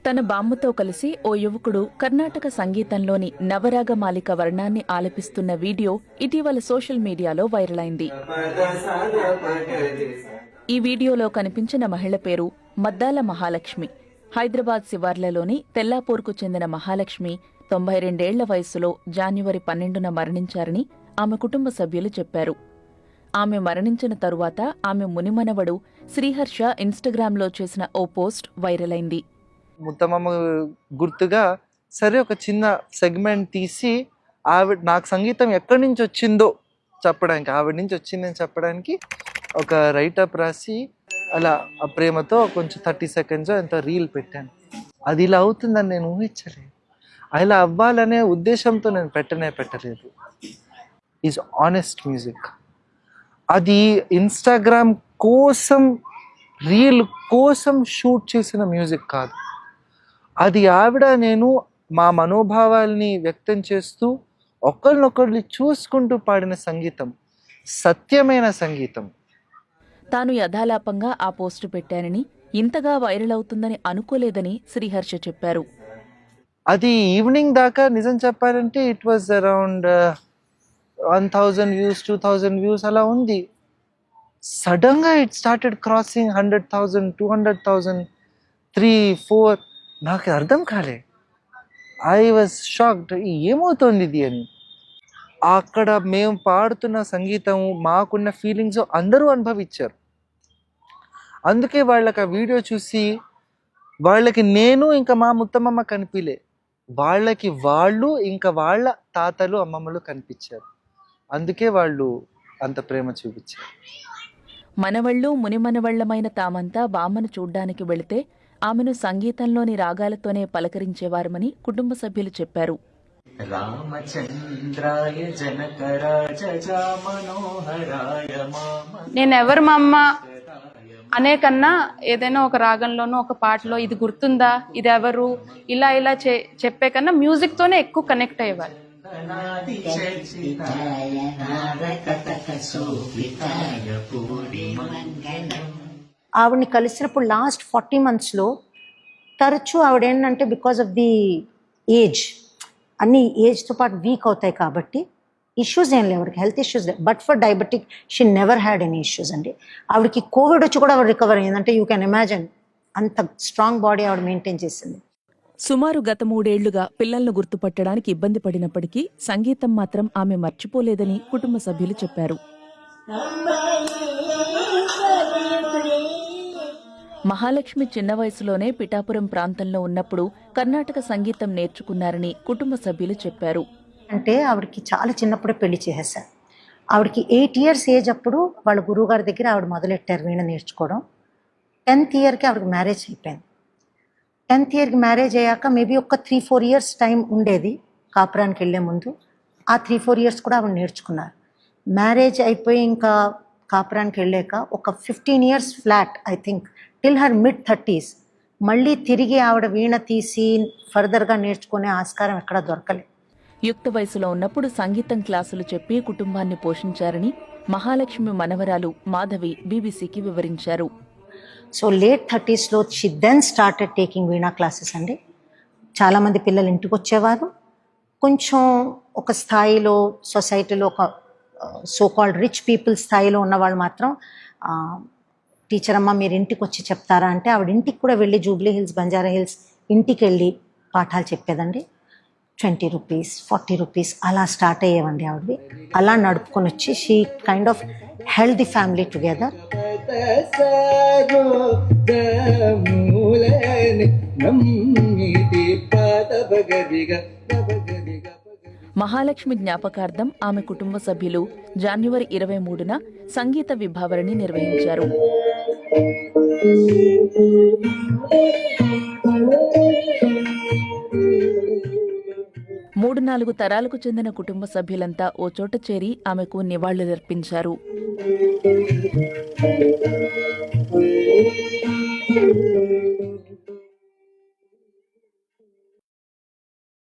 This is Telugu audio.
తన బామ్మతో కలిసి ఓ యువకుడు కర్ణాటక సంగీతంలోని నవరాగమాలిక వర్ణాన్ని ఆలపిస్తున్న వీడియో ఇటీవల సోషల్ మీడియాలో వైరల్ అయింది. ఈ వీడియోలో కనిపించిన మహిళ పేరు మద్దాల మహాలక్ష్మి. హైదరాబాద్ శివార్లలోని తెల్లాపూర్కు చెందిన మహాలక్ష్మి 92 ఏళ్ల వయస్సులో జనవరి 12న మరణించారని ఆమె కుటుంబ సభ్యులు చెప్పారు. ఆమె మరణించిన తరువాత ఆమె మునిమనవడు శ్రీహర్ష ఇన్స్టాగ్రామ్లో చేసిన ఓ పోస్ట్ వైరల్ అయింది. ముత్తమ్మ గుర్తుగా సరే ఒక చిన్న సెగ్మెంట్ తీసి ఆవిడ నాకు సంగీతం ఎక్కడి నుంచి వచ్చిందో చెప్పడానికి, ఆవిడ నుంచి వచ్చిందని చెప్పడానికి ఒక రైటప్ రాసి అలా ఆ ప్రేమతో కొంచెం 30 సెకండ్స్ ఎంత రీల్ పెట్టాను. అది ఇలా అవుతుందని నేను ఊహించలేదు. ఇలా అవ్వాలనే ఉద్దేశంతో నేను పెట్టలేదు. Is honest music. అది ఇన్స్టాగ్రామ్ కోసం రీల్ కోసం షూట్ చేసిన మ్యూజిక్ కాదు. అది ఆవిడ నేను మా మనోభావాల్ని వ్యక్తం చేస్తూ ఒకరినొకరిని చూసుకుంటూ పాడిన సంగీతం, సత్యమైన సంగీతం. తాను యథాలాపంగా ఆ పోస్టు పెట్టానని, ఇంతగా వైరల్ అవుతుందని అనుకోలేదని శ్రీహర్ష చెప్పారు. అది ఈవినింగ్ దాకా నిజం చెప్పాలంటే it was around 1000 views 2000 views అలా ఉంది. సడన్గా ఇట్ స్టార్టెడ్ క్రాసింగ్ 100,000 200,000 3-4. నాకు అర్థం కాలే. I was shocked. ఏమవుతోంది ఇది అని. అక్కడ మేము పాడుతున్న సంగీతం, మాకున్న ఫీలింగ్స్ అందరూ అనుభవించారు. అందుకే వాళ్ళకి ఆ వీడియో చూసి వాళ్ళకి నేను ఇంకా మా ముత్తమ్మమ్మ కనిపించలే, వాళ్ళకి వాళ్ళు ఇంకా వాళ్ళ తాతలు అమ్మమ్మలు కనిపించారు. అందుకే వాళ్ళు అంత ప్రేమ చూపించారు. మనవళ్ళు మునిమనవళ్లమైన తామంతా బామ్మను చూడ్డానికి వెళితే ఆమెను సంగీతంలోని రాగాలతోనే పలకరించేవారమని కుటుంబ సభ్యులు చెప్పారు. నేనెవరు మా అమ్మ అనే కన్నా ఏదైనా ఒక రాగంలోనో ఒక పాటలో ఇది గుర్తుందా, ఇది ఎవరు, ఇలా ఇలా చెప్పే కన్నా మ్యూజిక్ తోనే ఎక్కువ కనెక్ట్ అయ్యేవారు. ఆవిడని కలిసినప్పుడు లాస్ట్ 40 monthsలో తరచూ ఆవిడ ఏంటంటే బికాస్ ఆఫ్ ది ఏజ్, అన్ని ఏజ్తో పాటు వీక్ అవుతాయి కాబట్టి ఇష్యూస్ ఏం లేవు, ఆవిడకి హెల్త్ ఇష్యూస్ లేవు. But for diabetic she never had any issues అండి. ఆవిడకి కోవిడ్ వచ్చి కూడా ఆవిడ రికవర్ అయ్యిందంటే యూ కెన్ ఇమాజిన్ అంత స్ట్రాంగ్ బాడీ ఆవిడ మెయింటైన్ చేసింది. సుమారు గత 3 ఏళ్లుగా పిల్లలను గుర్తుపట్టడానికి ఇబ్బంది పడినప్పటికీ సంగీతం మాత్రం ఆమె మర్చిపోలేదని కుటుంబ సభ్యులు చెప్పారు. మహాలక్ష్మి చిన్న వయసులోనే పిఠాపురం ప్రాంతంలో ఉన్నప్పుడు కర్ణాటక సంగీతం నేర్చుకున్నారని కుటుంబ సభ్యులు చెప్పారు. అంటే ఆవిడకి చాలా చిన్నప్పుడే పెళ్లి చేసేసారు. ఆవిడకి 8 years ఏజ్ అప్పుడు వాళ్ళ గురువుగారి దగ్గర ఆవిడ మొదలెట్టారు వీణ నేర్చుకోవడం. 10th yearకి ఆవిడకి మ్యారేజ్ అయిపోయింది. 10th yearకి మ్యారేజ్ అయ్యాక మేబీ ఒక 3-4 years టైం ఉండేది కాపురానికి వెళ్ళే ముందు. ఆ 3-4 years కూడా ఆవిడ నేర్చుకున్నారు. మ్యారేజ్ అయిపోయి ఇంకా కాపురానికి వెళ్ళాక ఒక 15 years flat I think till her mid-30s మళ్ళీ తిరిగి ఆవిడ వీణ తీసి ఫర్దర్గా నేర్చుకునే ఆస్కారం ఎక్కడా దొరకలేదు. యుక్త వయసులో ఉన్నప్పుడు సంగీతం క్లాసులు చెప్పి కుటుంబాన్ని పోషించారని మహాలక్ష్మి మనవరాలు మాధవి బీబీసీకి వివరించారు. సో late 30sలో she then started taking veena classes అండి. చాలామంది పిల్లలు ఇంటికి వచ్చేవారు. కొంచెం ఒక స్థాయిలో సొసైటీలో ఒక సో కాల్డ్ రిచ్ పీపుల్ స్థాయిలో ఉన్నవాళ్ళు మాత్రం టీచర్ అమ్మ మీరు ఇంటికి వచ్చి చెప్తారా అంటే ఆవిడ ఇంటికి కూడా వెళ్ళి జూబ్లీ హిల్స్, బంజారా హిల్స్ ఇంటికి వెళ్ళి పాఠాలు చెప్పేదండి. 20 rupees 40 rupees అలా స్టార్ట్ అయ్యేవండి ఆవిడవి. అలా నడుపుకొని వచ్చి she kind of held the family together. Mahalakshmi జ్ఞాపకార్థం ఆమె కుటుంబ సభ్యులు జనవరి 23న సంగీత విభావరిని నిర్వహించారు. 3-4 తరాలకు చెందిన కుటుంబ సభ్యులంతా ఓ చోట చేరి ఆమెకు నివాళులర్పించారు.